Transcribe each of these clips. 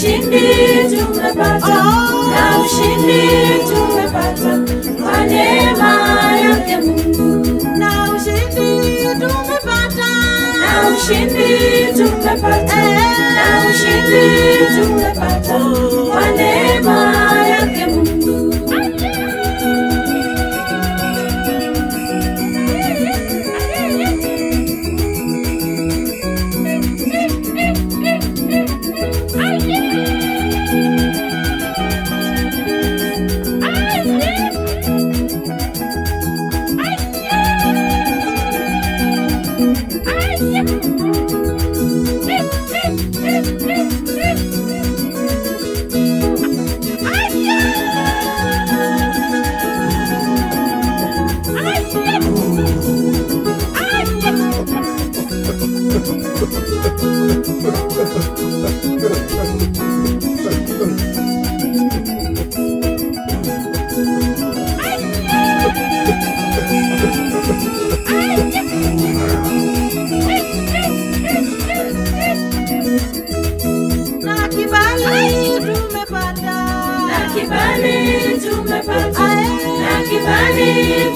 ushindi tumepata, na ushindi tumepata kwa neema yake Mungu. Na ushindi tumepata, na ushindi tumepata, na ushindi tumepata kwa neema yake Mungu.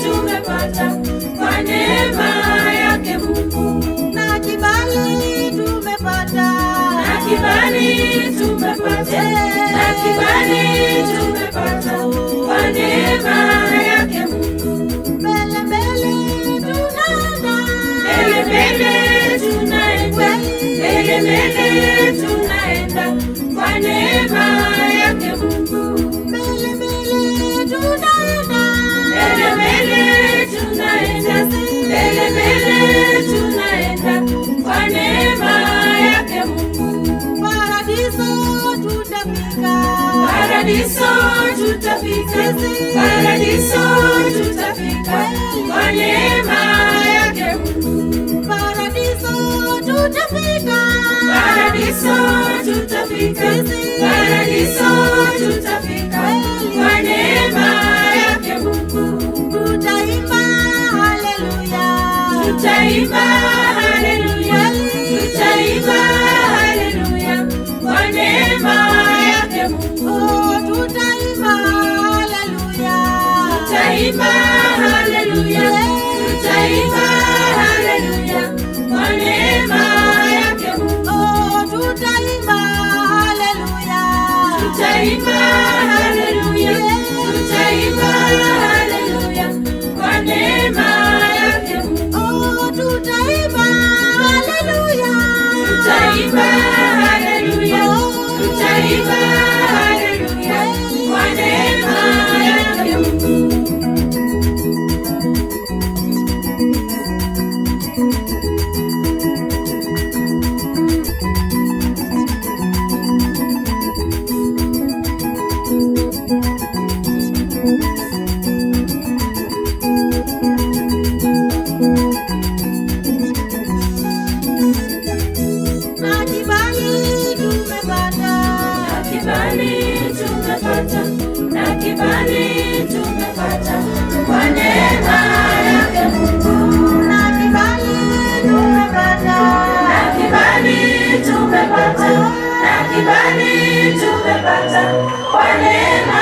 Tumepata kwa neema yake Mungu. Na kibali tumepata, na kibali tumepata, na kibali tumepata kwa neema yake Mungu. Mbele mbele tunaenda, mbele mbele tunaenda, mbele mbele tunaenda kwa neema yake Mungu. Mbele mbele tunaenda, mbele mbele tunaenda, mbele mbele tunaenda kwa neema yake Mungu. Paradiso tutafika, paradiso tutafika, paradiso tutafika kwa neema yake Mungu. Paradiso tutafika, paradiso tutafika, paradiso tutafika kwa neema yake Mungu. Tutaimba haleluya, tutaimba haleluya, tutaimba haleluya kwa neema yake Mungu. Tutaimba haleluya, tutaimba haleluya, tutaimba haleluya kwa neema yake Mungu. Tutaimba haleluya, tutaimba haleluya, tutaimba haleluya kwa neema yake Mungu. Tutaimba haleluya, tutaimba haleluya, tutaimba haleluya kwa neema yake Mungu. Na kibali tumepata kwa neema yake Mungu. Na kibali tumepata, na kibali tumepata, na kibali tumepata kwa neema